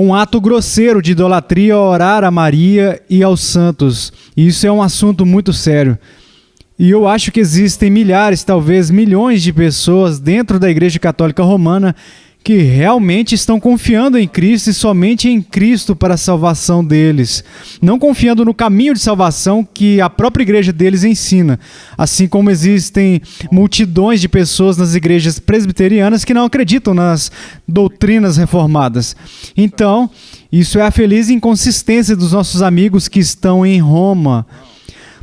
um ato grosseiro de idolatria orar a Maria e aos santos. E isso é um assunto muito sério. E eu acho que existem milhares, talvez milhões de pessoas dentro da Igreja Católica Romana que realmente estão confiando em Cristo e somente em Cristo para a salvação deles, não confiando no caminho de salvação que a própria igreja deles ensina, assim como existem multidões de pessoas nas igrejas presbiterianas que não acreditam nas doutrinas reformadas. Então, isso é a feliz inconsistência dos nossos amigos que estão em Roma.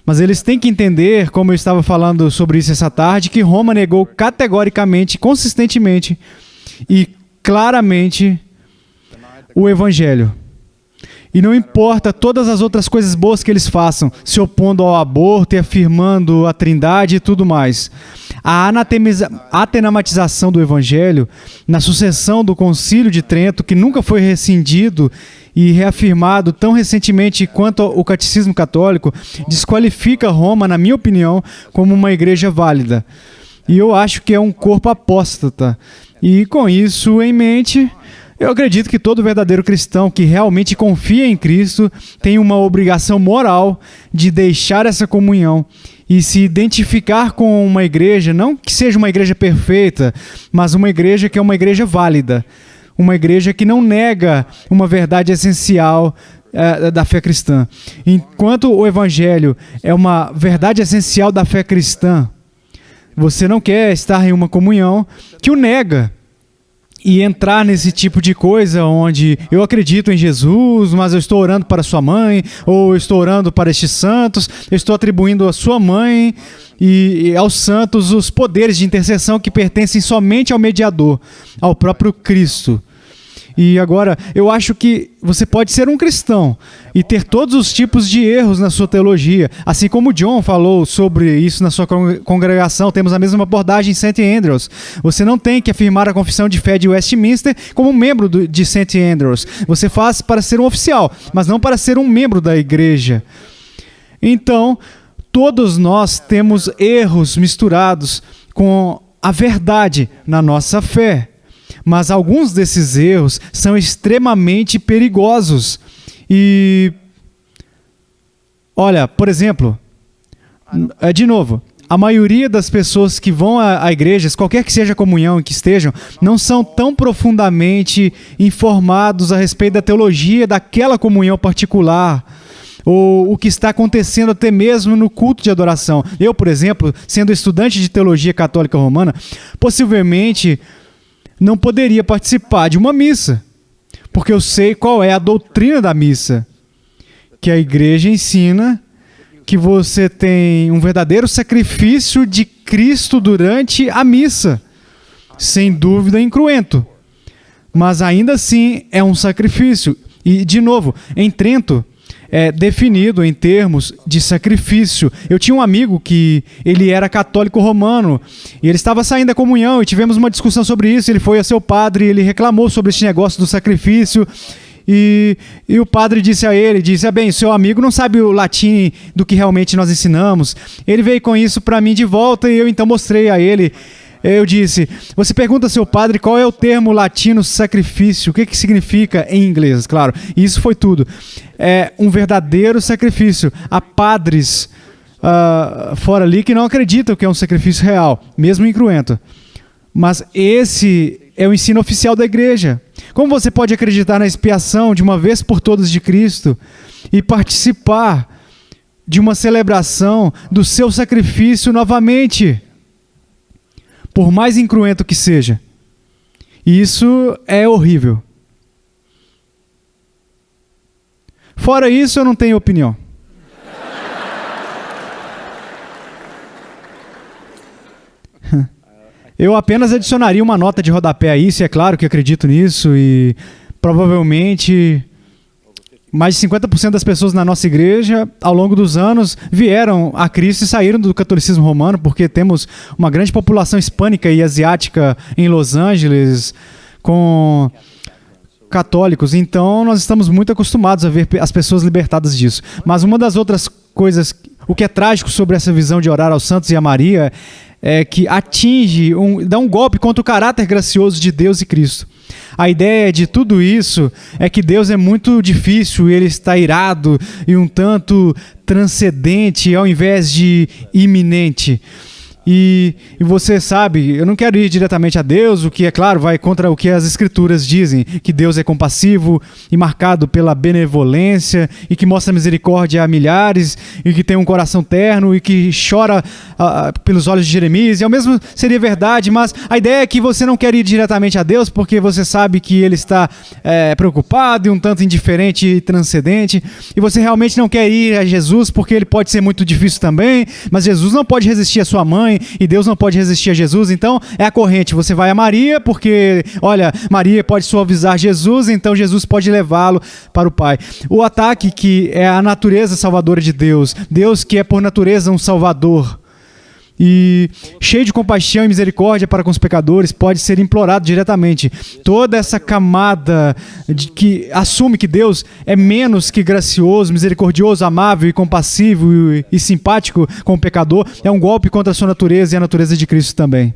Mas eles têm que entender, como eu estava falando sobre isso essa tarde, que Roma negou categoricamente, consistentemente e claramente o Evangelho. E não importa todas as outras coisas boas que eles façam, se opondo ao aborto e afirmando a Trindade e tudo mais. A atenamatização do Evangelho, na sucessão do Concílio de Trento, que nunca foi rescindido e reafirmado tão recentemente quanto o Catecismo Católico, desqualifica Roma, na minha opinião, como uma igreja válida. E eu acho que é um corpo apóstata. E com isso em mente, eu acredito que todo verdadeiro cristão que realmente confia em Cristo tem uma obrigação moral de deixar essa comunhão e se identificar com uma igreja, não que seja uma igreja perfeita, mas uma igreja que é uma igreja válida, uma igreja que não nega uma verdade essencial da fé cristã. Enquanto o Evangelho é uma verdade essencial da fé cristã, você não quer estar em uma comunhão que o nega e entrar nesse tipo de coisa onde eu acredito em Jesus, mas eu estou orando para sua mãe, ou eu estou orando para estes santos, eu estou atribuindo à sua mãe e aos santos os poderes de intercessão que pertencem somente ao mediador, ao próprio Cristo. E agora, eu acho que você pode ser um cristão e ter todos os tipos de erros na sua teologia. Assim como o John falou sobre isso na sua congregação, temos a mesma abordagem em St. Andrews. Você não tem que afirmar a confissão de fé de Westminster como membro de St. Andrews. Você faz para ser um oficial, mas não para ser um membro da igreja. Então, todos nós temos erros misturados com a verdade na nossa fé. Mas alguns desses erros são extremamente perigosos. E, olha, por exemplo, de novo, a maioria das pessoas que vão a igrejas, qualquer que seja a comunhão em que estejam, não são tão profundamente informados a respeito da teologia daquela comunhão particular, ou o que está acontecendo até mesmo no culto de adoração. Eu, por exemplo, sendo estudante de teologia católica romana, possivelmente não poderia participar de uma missa, porque eu sei qual é a doutrina da missa, que a igreja ensina que você tem um verdadeiro sacrifício de Cristo durante a missa, sem dúvida incruento, mas ainda assim é um sacrifício. E, de novo, em Trento, é definido em termos de sacrifício. Eu tinha um amigo que ele era católico romano e ele estava saindo da comunhão e tivemos uma discussão sobre isso. Ele foi a seu padre e ele reclamou sobre esse negócio do sacrifício e o padre disse a ele, bem, seu amigo não sabe o latim do que realmente nós ensinamos. Ele veio com isso para mim de volta e eu então mostrei a ele. Eu disse, você pergunta ao seu padre qual é o termo latino sacrifício, o que significa em inglês, claro. E isso foi tudo. É um verdadeiro sacrifício. Há padres fora ali que não acreditam que é um sacrifício real, mesmo incruento. Mas esse é o ensino oficial da igreja. Como você pode acreditar na expiação de uma vez por todas de Cristo e participar de uma celebração do seu sacrifício novamente? Por mais incruento que seja. Isso é horrível. Fora isso, eu não tenho opinião. Eu apenas adicionaria uma nota de rodapé a isso, e é claro que acredito nisso, e provavelmente mais de 50% das pessoas na nossa igreja, ao longo dos anos, vieram a Cristo e saíram do catolicismo romano, porque temos uma grande população hispânica e asiática em Los Angeles, com católicos. Então, nós estamos muito acostumados a ver as pessoas libertadas disso. Mas uma das outras coisas, o que é trágico sobre essa visão de orar aos santos e a Maria, é que dá um golpe contra o caráter gracioso de Deus e Cristo. A ideia de tudo isso é que Deus é muito difícil, ele está irado e um tanto transcendente ao invés de iminente. E você sabe, eu não quero ir diretamente a Deus, o que é claro vai contra o que as Escrituras dizem, que Deus é compassivo e marcado pela benevolência e que mostra misericórdia a milhares e que tem um coração terno e que chora pelos olhos de Jeremias, e ao mesmo seria verdade, mas a ideia é que você não quer ir diretamente a Deus porque você sabe que ele está preocupado e um tanto indiferente e transcendente, e você realmente não quer ir a Jesus porque ele pode ser muito difícil também, mas Jesus não pode resistir a sua mãe, e Deus não pode resistir a Jesus, então é a corrente, você vai a Maria porque, olha, Maria pode suavizar Jesus, então Jesus pode levá-lo para o Pai. O ataque que é a natureza salvadora de Deus, Deus que é por natureza um salvador, e cheio de compaixão e misericórdia para com os pecadores, pode ser implorado diretamente. Toda essa camada que assume que Deus é menos que gracioso, misericordioso, amável e compassivo e simpático com o pecador, é um golpe contra a sua natureza e a natureza de Cristo também.